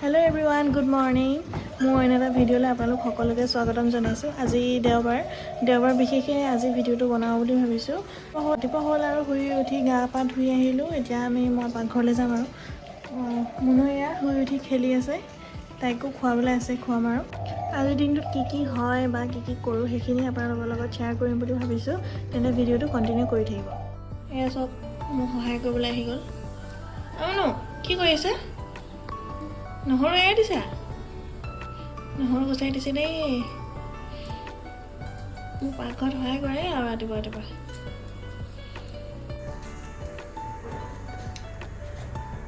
Hello everyone, good morning. মই এটা ভিডিঅ'লৈ আপোনালোক সকলোকে স্বাগতম জনাইছোঁ। আজি দেওবাৰ বিশেষে আজি ভিডিঅ'টো বনাওঁ বুলি ভাবিছোঁ। ৰাতিপুৱা হ'ল আৰু শুই উঠি গা পা ধুই আহিলোঁ। এতিয়া মই পাকঘৰলৈ যাম আৰু মুনু এয়া শুই উঠি খেলি আছে। তাইকো খোৱাবলৈ আছে, খুৱাম আৰু আজিৰ দিনটোত কি হয় বা কি কৰোঁ সেইখিনি আপোনালোকৰ লগত শ্বেয়াৰ কৰিম বুলি ভাবিছোঁ। তেন্তে ভিডিঅ'টো কণ্টিনিউ কৰি থাকিব। এয়া চব মোক সহায় কৰিবলৈ আহি গ'ল। মুনু কি কৰি আছে? নহৰু এৰাই দিছা? নহৰু গুচাই দিছে দেই। মোক পাকঘৰত সহায় কৰে আৰু ৰাতিপুৱা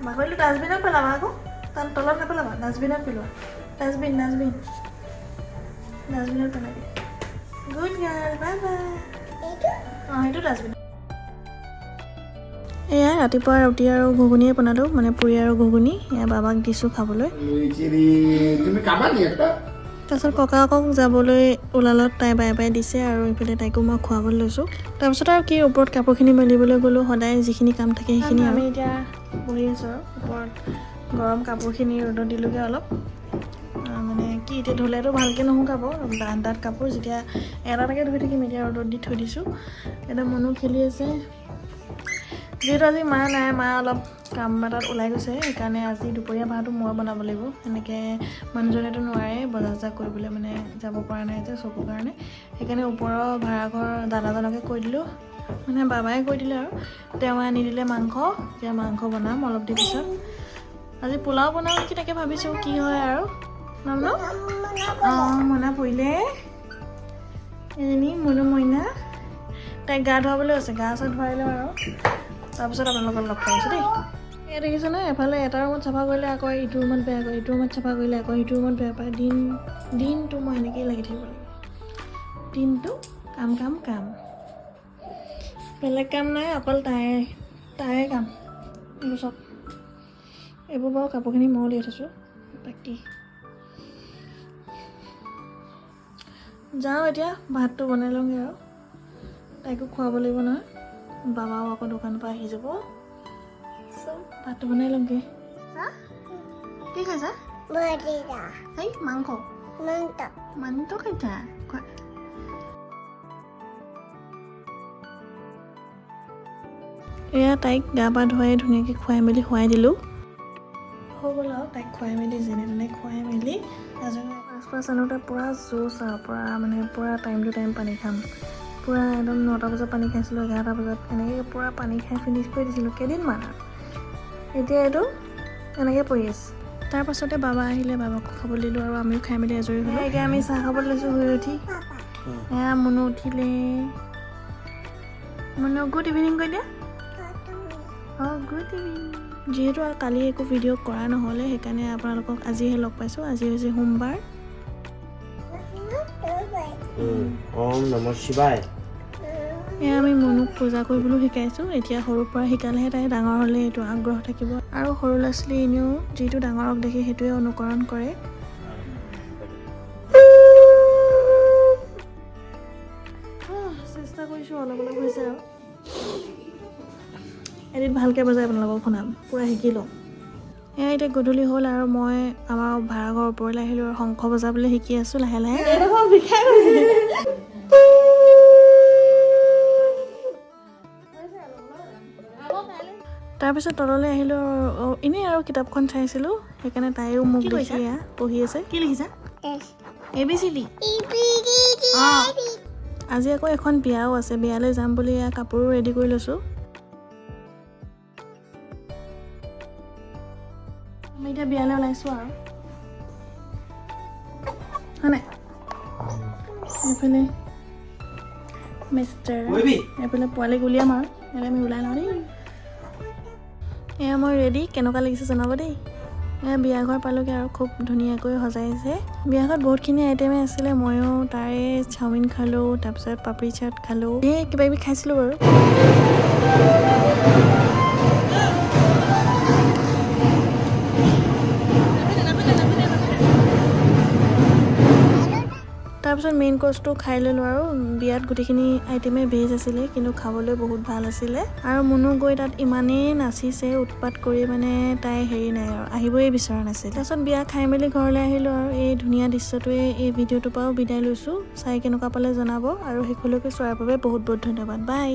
বাকলিটো ডাষ্টবিনত পেলাবা আকৌ, তাত তলত নেপেলাবা, ডাষ্টবিনত পেলোৱা। ডাষ্টবিনত পেলাই দিয়া। Good girl, bye bye. সেইটো ডাষ্টবিন। এয়া ৰাতিপুৱা ৰুটি আৰু ঘুগুনিয়ে বনালোঁ, মানে পুৰি আৰু ঘুগুনি। এয়া বাবাক দিছোঁ খাবলৈ। তাৰপিছত ককাকক যাবলৈ ওলালত তাই বাই দিছে আৰু এইফালে তাইকো মই খুৱাবলৈ লৈছোঁ। তাৰপিছত আৰু কি ওপৰত কাপোৰখিনি মেলিবলৈ গ'লোঁ। সদায় যিখিনি কাম থাকে সেইখিনি আমি এতিয়া বহি আছোঁ আৰু ওপৰত গৰম কাপোৰখিনি ৰ'দত দিলোঁগৈ অলপ। মানে কি এতিয়া ধুলেতো ভালকৈ নুশুকাব, ডাঠ কাপোৰ যেতিয়া এটাকে ধুই থাকিম, এতিয়া ৰ'দত দি থৈ দিছোঁ। এতিয়া মনো খেলি আছে। যিহেতু আজি মা নাই, মা অলপ কাম এটাত ওলাই গৈছে, সেইকাৰণে আজি দুপৰীয়া ভাতটো মই বনাব লাগিব। এনেকৈ মানুহজনেতো নোৱাৰে বজাৰ কৰিবলৈ, মানে যাব পৰা নাই যে চকুৰ কাৰণে। সেইকাৰণে ওপৰৰ ভাড়াঘৰ দাদাজনকে কৈ দিলোঁ, মানে বাবাই কৈ দিলে আৰু তেওঁ আনি দিলে মাংস। এতিয়া মাংস বনাম অলপ দেৰি পিছত। আজি পোলাও বনাওঁ নেকি তাকে ভাবিছোঁ, কি হয় আৰু মইনা পৰিলে এজনী মুনু মইনা। তাইক গা ধুৱাবলৈ আছে, গা চা ধুৱাই লওঁ আৰু তাৰপিছত আপোনালোকক লগ পাইছোঁ দেই। এয়া দেখিছেনে, এফালে এটা ৰুমত চাফা কৰিলে আকৌ ইটো ৰুমত বেয়া কৰে, ইটো ৰুমত চাফা কৰিলে আকৌ সিটো ৰুমত বেয়া পায়। দিনটো মই এনেকৈয়ে লাগি থাকিব লাগে। দিনটো কাম। বেলেগ কাম নাই, অকল তাৰে কাম। এইবোৰ চব এইবোৰ বাৰু কাপোৰখিনি মই উলিয়াই থৈছোঁ। বাকী যাওঁ এতিয়া ভাতটো বনাই লওঁগৈ আৰু তাইকো খুৱাব লাগিব নহয়। বাবাও আকৌ দোকানৰ পৰা আহি যাব। ভাতটো বনাই লওঁগৈ। কি খাইছা? এই মাংস খাইছা? এয়া তাইক গা পা ধুৱাই ধুনীয়াকৈ খুৱাই দিলোঁ। হৈ গ'ল আৰু তাইক খুৱাই মেলি যেনে তেনে খুৱাই মেলি আচপাছ আনোতে পূৰা জোচ আৰু পূৰা টাইম টু টাইম পানী খাম। পূৰা একদম 9টা বজাত পানী খাইছিলোঁ, 11টা বজাত এনেকৈ পূৰা পানী খাই ফিনিছ কৰি দিছিলোঁ কেইদিনমান আৰু। এতিয়া এইটো এনেকৈ পৰি আছে। তাৰপাছতে বাবা আহিলে, বাবাকো খাবলৈ দিলোঁ আৰু আমিও খাই মেলি আজৰি হ'লোঁ। এতিয়া আমি চাহ খাবলৈ লৈছোঁ শুই উঠি। এয়া মুনু উঠিলে। মুনু গুড ইভিনিং কৈ দিয়া। Good evening. যিহেতু কালি একো ভিডিঅ' কৰা নহ'লে, সেইকাৰণে আপোনালোকক আজিহে লগ পাইছোঁ। আজি হৈছে সোমবাৰ। ওম নমঃ শিৱায়। এয়া আমি মুনুক পূজা কৰিবলৈ শিকাইছোঁ। এতিয়া সৰুৰ পৰা শিকালেহে তাই ডাঙৰ হ'লে এইটো আগ্ৰহ থাকিব। আৰু সৰু ল'ৰা ছোৱালী এনেও যিটো ডাঙৰক দেখি সেইটোৱে অনুকৰণ কৰে। চেষ্টা কৰিছোঁ, অলপ হৈছে আৰু এদিন ভালকৈ বজাই আপোনালোকক শুনাম, পূৰা শিকি লওঁ। এয়া এতিয়া গধূলি হ'ল আৰু মই আমাৰ ভাড়াঘৰৰ ওপৰলৈ আহিলোঁ আৰু শংখ বজাবলৈ শিকি আছোঁ লাহে লাহে। তাৰপিছত তললৈ আহিলোঁ আৰু এনেই আৰু কিতাপখন চাইছিলোঁ, সেইকাৰণে তাইও মোক দেখি পঢ়ি আছে। কি লিখিছা? ABCD। আজি আকৌ এখন বিয়াও আছে, বিয়ালৈ যাম বুলি কাপোৰো ৰেডি কৰি লৈছোঁ। আমি এতিয়া বিয়ালৈ ওলাইছোঁ আৰু হয় নাই? এইফালে মিষ্টাৰ, এইফালে পোৱালীক উলিয়াম আৰু এনেকৈ আমি ওলাই লওঁ দেই। এয়া মই ৰেডি, কেনেকুৱা লাগিছে জনাব দেই। এয়া বিয়াঘৰ পালোঁগৈ আৰু খুব ধুনীয়াকৈ সজাইছে। বিয়াঘৰত বহুতখিনি আইটেমে আছিলে, ময়ো তাৰে চাওমিন খালোঁ, তাৰপিছত পাপৰি চাট খালোঁ, কিবা কিবি খাইছিলোঁ বাৰু। তাৰপিছত মেইন কোৰ্চটো খাই ল'লোঁ আৰু বিয়াত গোটেইখিনি আইটেমেই ভেজ আছিলে কিন্তু খাবলৈ বহুত ভাল আছিলে আৰু মুনু গৈ তাত ইমানেই নাচিছে উৎপাত কৰি মানে তাই হেৰি নাই আৰু আহিবই বিচৰা নাছিল তাৰপিছত বিয়া খাই মেলি ঘৰলৈ আহিলোঁ আৰু এই ধুনীয়া দৃশ্যটোৱে এই ভিডিঅ'টোৰ পৰাও বিদায় লৈছোঁ চাই কেনেকুৱা পালে জনাব আৰু শেষলৈকে চোৱাৰ বাবে বহুত বহুত ধন্যবাদ বাই